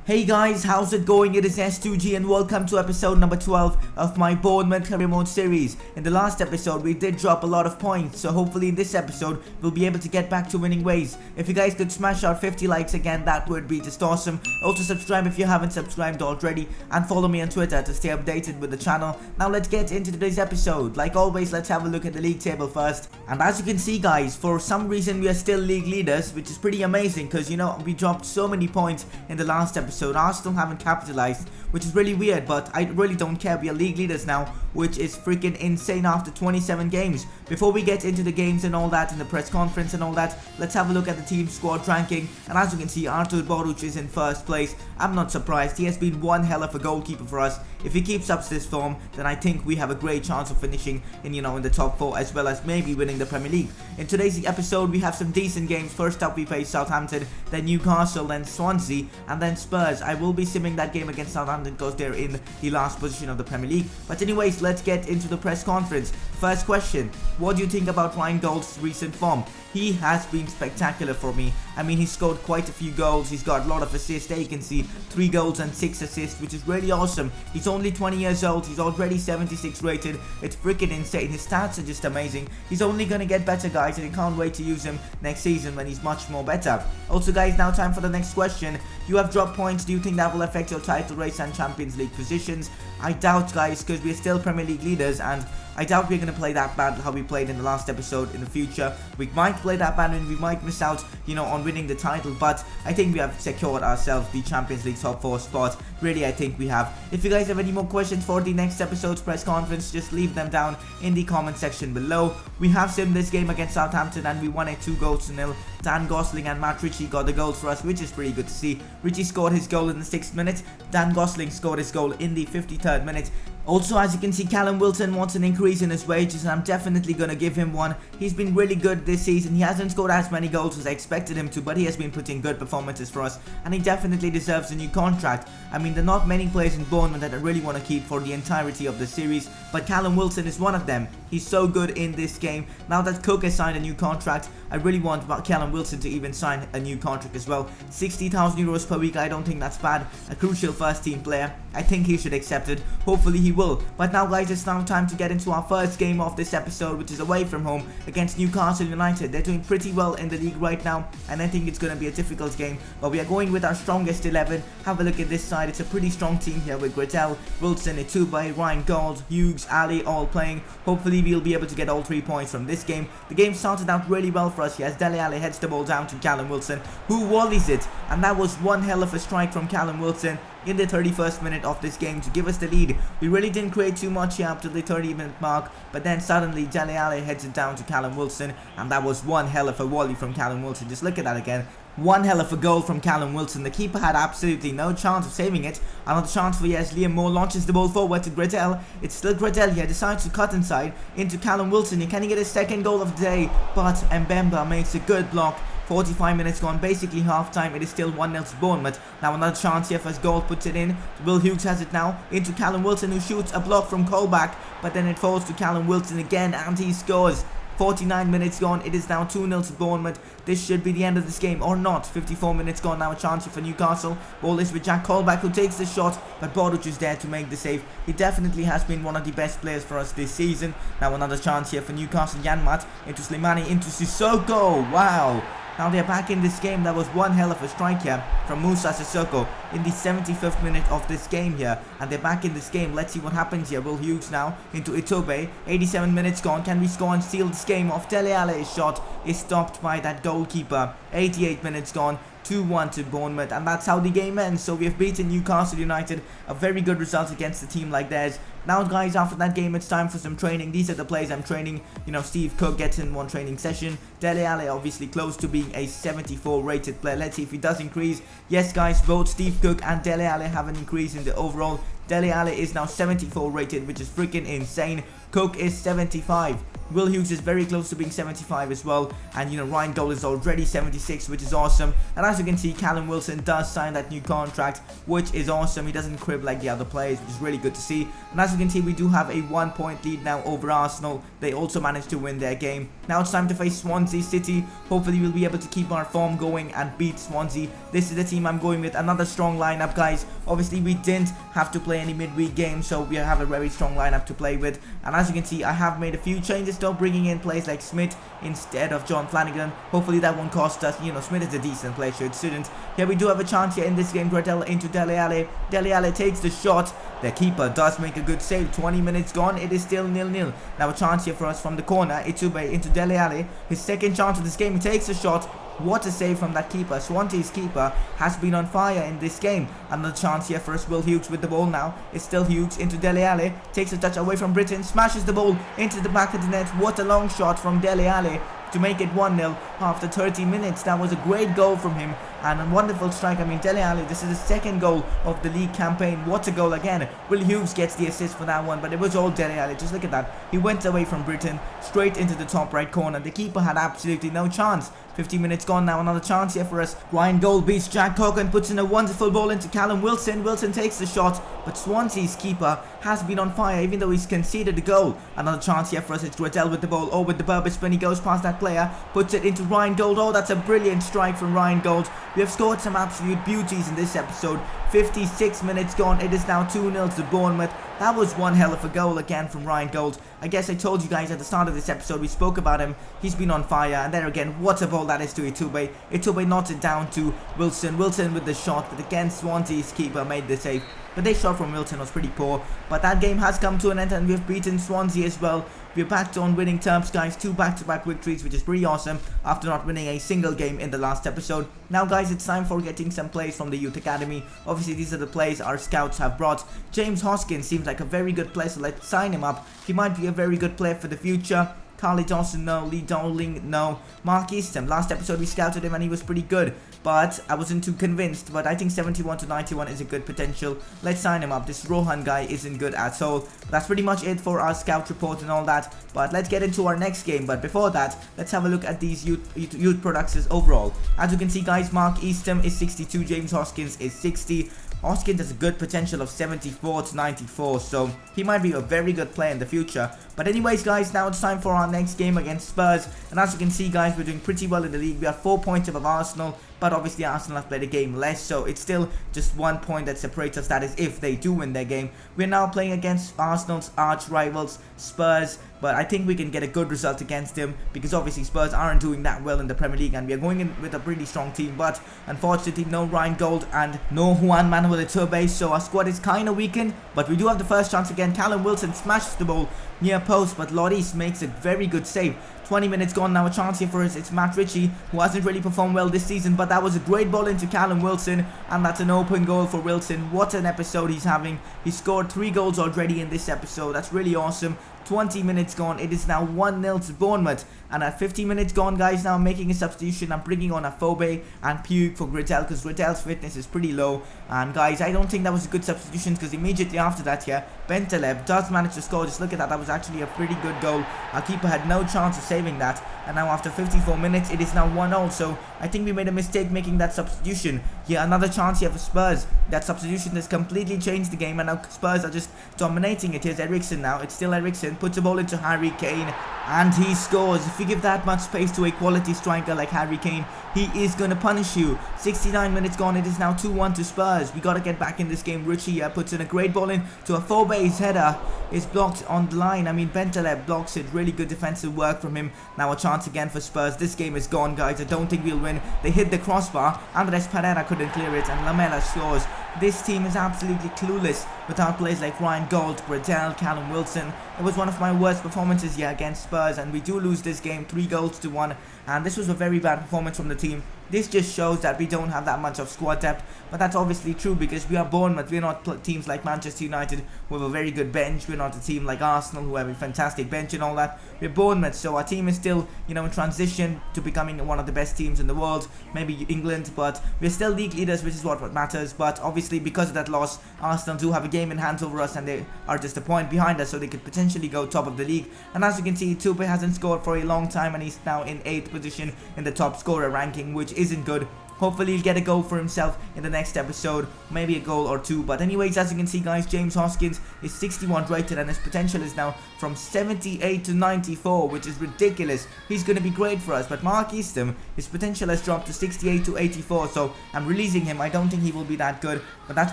Hey guys, how's it going? It is S2G and welcome to episode number 12 of my Bournemouth career mode series. In the last episode, we did drop a lot of points, so hopefully in this episode, we'll be able to get back to winning ways. If you guys could smash out 50 likes again, that would be just awesome. Also subscribe if you haven't subscribed already, and follow me on Twitter to stay updated with the channel. Now let's get into today's episode. Like always, let's have a look at the league table first. And as you can see guys, for some reason we are still league leaders, which is pretty amazing because you know, we dropped so many points in the last episode. Arsenal haven't capitalized, which is really weird, but I really don't care. We are league leaders now, which is freaking insane after 27 games. Before we get into the games and all that, in the press conference and all that, let's have a look at the team squad ranking. And as you can see, Artur Boruc is in first place. I'm not surprised. He has been one hell of a goalkeeper for us. If he keeps up this form, then I think we have a great chance of finishing in, in the top 4, as well as maybe winning the Premier League. In today's episode, we have some decent games. First up, we face Southampton, then Newcastle, then Swansea, and then Spurs. I will be simming that game against Southampton because they're in the last position of the Premier League. But anyways, let's get into the press conference. First question, what do you think about Ryan Giggs's recent form? He has been spectacular for me. I mean, he scored quite a few goals. He's got a lot of assists. There you can see 3 goals and 6 assists, which is really awesome. He's only 20 years old. He's already 76 rated. It's freaking insane. His stats are just amazing. He's only going to get better, guys, and I can't wait to use him next season when he's much more better. Also, guys, now time for the next question. You have dropped points. Do you think that will affect your title race and Champions League positions? I doubt, guys, because we're still Premier League leaders, and I doubt we're going to play that bad how we played in the last episode in the future. We might play that bad and we might miss out, on winning the title, but I think we have secured ourselves the Champions League top 4 spot. Really, I think we have. If you guys have any more questions for the next episode's press conference, just leave them down in the comment section below. We have simmed this game against Southampton and we won it 2-0. Dan Gosling and Matt Ritchie got the goals for us, which is pretty good to see. Ritchie scored his goal in the 6th minute. Dan Gosling scored his goal in the 53rd minute. Also, as you can see, Callum Wilson wants an increase in his wages, and I'm definitely going to give him one. He's been really good this season. He hasn't scored as many goals as I expected him to, but he has been putting good performances for us, and he definitely deserves a new contract. I mean, there are not many players in Bournemouth that I really want to keep for the entirety of the series, but Callum Wilson is one of them. He's so good in this game. Now that Cook has signed a new contract, I really want Callum Wilson to even sign a new contract as well. 60,000 euros per week, I don't think that's bad. A crucial first team player. I think he should accept it. Hopefully he will. But now guys, it's now time to get into our first game of this episode, which is away from home against Newcastle United. They're doing pretty well in the league right now, and I think it's going to be a difficult game. But we are going with our strongest 11. Have a look at this side. It's a pretty strong team here with Gretel, Wilson, Itube, Ryan Gold, Hughes, Ali all playing. Hopefully we'll be able to get all 3 points from this game. The game started out really well for us here as Dele Alli heads the ball down to Callum Wilson, who volleys it, and that was one hell of a strike from Callum Wilson in the 31st minute of this game to give us the lead. We really didn't create too much here up to the 30-minute mark, but then suddenly Dele Alli heads it down to Callum Wilson, and that was one hell of a volley from Callum Wilson. Just look at that again. One hell of a goal from Callum Wilson. The keeper had absolutely no chance of saving it. Another chance for yes. Liam Moore launches the ball forward to Gretel. It's still Gretel here. Decides to cut inside into Callum Wilson. Can he get his second goal of the day? But Mbemba makes a good block. 45 minutes gone, basically half time. It is still 1-0 to Bournemouth. Now another chance here for his goal, puts it in. Will Hughes has it now into Callum Wilson, who shoots a block from Colback, but then it falls to Callum Wilson again and he scores. 49 minutes gone, it is now 2-0 to Bournemouth. This should be the end of this game, or not. 54 minutes gone, now a chance for Newcastle. Ball is with Jack Colback, who takes the shot, but Boruc is there to make the save. He definitely has been one of the best players for us this season. Now another chance here for Newcastle. Janmat into Slimani, into Sissoko. Wow. Now they're back in this game. That was one hell of a strike here from Musa Sissoko in the 75th minute of this game here. And they're back in this game. Let's see what happens here. Will Hughes now into Itube. 87 minutes gone. Can we score and steal this game off? Dele Alli's shot is stopped by that goalkeeper. 88 minutes gone. 2-1 to Bournemouth, and that's how the game ends. So we have beaten Newcastle United, a very good result against a team like theirs. Now guys, after that game, it's time for some training. These are the players I'm training. Steve Cook gets in one training session. Dele Alli obviously close to being a 74 rated player. Let's see if he does increase. Yes guys, both Steve Cook and Dele Alli have an increase in the overall. Dele Alli is now 74 rated, which is freaking insane. Cook is 75. Will Hughes is very close to being 75 as well, and Ryan Gold is already 76, which is awesome. And as you can see, Callum Wilson does sign that new contract, which is awesome. He doesn't crib like the other players, which is really good to see. And as you can see, we do have a 1-point lead now over Arsenal. They also managed to win their game. Now it's time to face Swansea City. Hopefully we'll be able to keep our form going and beat Swansea. This is the team I'm going with. Another strong lineup, guys. Obviously we didn't have to play any midweek games, so we have a very strong lineup to play with. And as you can see, I have made a few changes though, bringing in players like Smith instead of John Flanagan. Hopefully that won't cost us. Smith is a decent player, so it shouldn't. Here we do have a chance here in this game. Gradel into Dele Alli. Dele Alli takes the shot. The keeper does make a good save. 20 minutes gone. It is still 0-0. Now a chance here for us from the corner. Itube into Dele Alli. His second chance of this game. He takes a shot. What a save from that keeper. Swansea's keeper has been on fire in this game. Another chance here for us. Will Hughes with the ball now. It's still Hughes into Dele Alli. Takes a touch away from Britain. Smashes the ball into the back of the net. What a long shot from Dele Alli to make it 1-0 after 30 minutes. That was a great goal from him and a wonderful strike. I mean, Dele Alli, this is the second goal of the league campaign. What a goal again. Will Hughes gets the assist for that one, but it was all Dele Alli. Just look at that. He went away from Britain straight into the top right corner. The keeper had absolutely no chance. 15 minutes gone now. Another chance here for us. Ryan Gold beats Jack Cook and puts in a wonderful ball into Callum Wilson. Wilson takes the shot, but Swansea's keeper has been on fire even though he's conceded a goal. Another chance here for us. It's Gradel with the ball. Oh, with the Burbis spin. He goes past that player, puts it into Ryan Gold. Oh, that's a brilliant strike from Ryan Gold. We have scored some absolute beauties in this episode. 56 minutes gone. It is now 2-0 to Bournemouth. That was one hell of a goal again from Ryan Gold. I guess I told you guys at the start of this episode, we spoke about him. He's been on fire. And there again, what a ball that is to Itube. Itube knocks it down to Wilson. Wilson with the shot, but again, Swansea's keeper made the save. But their shot from Wilson was pretty poor. But that game has come to an end and we've beaten Swansea as well. We're back on winning terms, guys. 2 back-to-back victories, which is pretty awesome after not winning a single game in the last episode. Now, guys, it's time for getting some players from the youth academy. Obviously, these are the players our scouts have brought. James Hoskins seems like a very good player, so let's sign him up. He might be a very good player for the future. Carly Johnson, no. Lee Dowling, no. Mark Eastham, last episode we scouted him and he was pretty good, but I wasn't too convinced. But I think 71 to 91 is a good potential. Let's sign him up. This Rohan guy isn't good at all. But that's pretty much it for our scout report and all that. But let's get into our next game. But before that, let's have a look at these youth products overall. As you can see, guys, Mark Eastham is 62, James Hoskins is 60. Hoskins has a good potential of 74 to 94, so he might be a very good player in the future. But anyways, guys, now it's time for our next game against Spurs. And as you can see, guys, we're doing pretty well in the league. We are 4 points above Arsenal, but obviously Arsenal have played a game less, so it's still just 1 point that separates us. That is if they do win their game. We're now playing against Arsenal's arch rivals, Spurs. But I think we can get a good result against them because obviously Spurs aren't doing that well in the Premier League and we are going in with a pretty strong team. But unfortunately, no Ryan Gold and no Juan Manuel Iturbe, so our squad is kind of weakened. But we do have the first chance again. Callum Wilson smashes the ball near post, but Lloris makes a very good save. 20 minutes gone now. A chance here for us. It's Matt Ritchie, who hasn't really performed well this season, but that was a great ball into Callum Wilson, and that's an open goal for Wilson. What an episode he's having. He scored 3 goals already in this episode. That's really awesome. 20 minutes gone. It is now 1-0 to Bournemouth. And at 15 minutes gone, guys, now I'm making a substitution. I'm bringing on Afobe and Puig for Gradel because Gradel's fitness is pretty low. And guys, I don't think that was a good substitution because immediately after that here, Bentaleb does manage to score. Just look at that. That was actually a pretty good goal. Our keeper had no chance of saving that. And now after 54 minutes, it is now 1-0. So I think we made a mistake making that substitution. Yeah, another chance here for Spurs. That substitution has completely changed the game. And now Spurs are just dominating it. Here's Eriksen now. It's still Eriksen. Puts the ball into Harry Kane. And he scores. If you give that much space to a quality striker like Harry Kane, he is going to punish you. 69 minutes gone. It is now 2-1 to Spurs. We got to get back in this game. Ritchie puts in a great ball in to Afobe's header. It's blocked on the line. I mean, Bentaleb blocks it. Really good defensive work from him. Now a chance again for Spurs. This game is gone, guys. I don't think we'll win. They hit the crossbar. Andres Pereira couldn't clear it. And Lamela scores. This team is absolutely clueless without players like Ryan Gold, Gradel, Callum Wilson. It was one of my worst performances here against Spurs, and we do lose this game 3 goals to 1. And this was a very bad performance from the team. This just shows that we don't have that much of squad depth, but that's obviously true because we are Bournemouth. We're not teams like Manchester United who have a very good bench. We're not a team like Arsenal who have a fantastic bench and all that. We're Bournemouth, so our team is still, in transition to becoming one of the best teams in the world, maybe England, but we're still league leaders, which is what matters. But obviously because of that loss, Arsenal do have a game in hand over us and they are just a point behind us, so they could potentially go top of the league. And as you can see, Tupe hasn't scored for a long time and he's now in 8th position in the top scorer ranking, which isn't good. Hopefully he'll get a goal for himself in the next episode, maybe a goal or two. But anyways, as you can see guys, James Hoskins is 61 rated and his potential is now from 78 to 94, which is ridiculous. He's going to be great for us. But Mark Eastham, his potential has dropped to 68 to 84, so I'm releasing him. I don't think he will be that good. But that's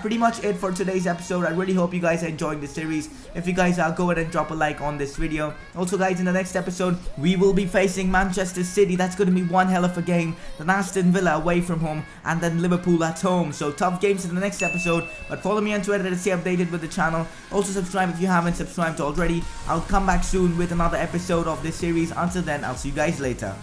pretty much it for today's episode. I really hope you guys are enjoying the series. If you guys are, go ahead and drop a like on this video. Also guys, in the next episode, we will be facing Manchester City. That's going to be one hell of a game. Then Aston Villa away from home, and then Liverpool at home. So tough games in the next episode, but follow me on Twitter to stay updated with the channel. Also subscribe if you haven't subscribed already. I'll come back soon with another episode of this series. Until then, I'll see you guys later.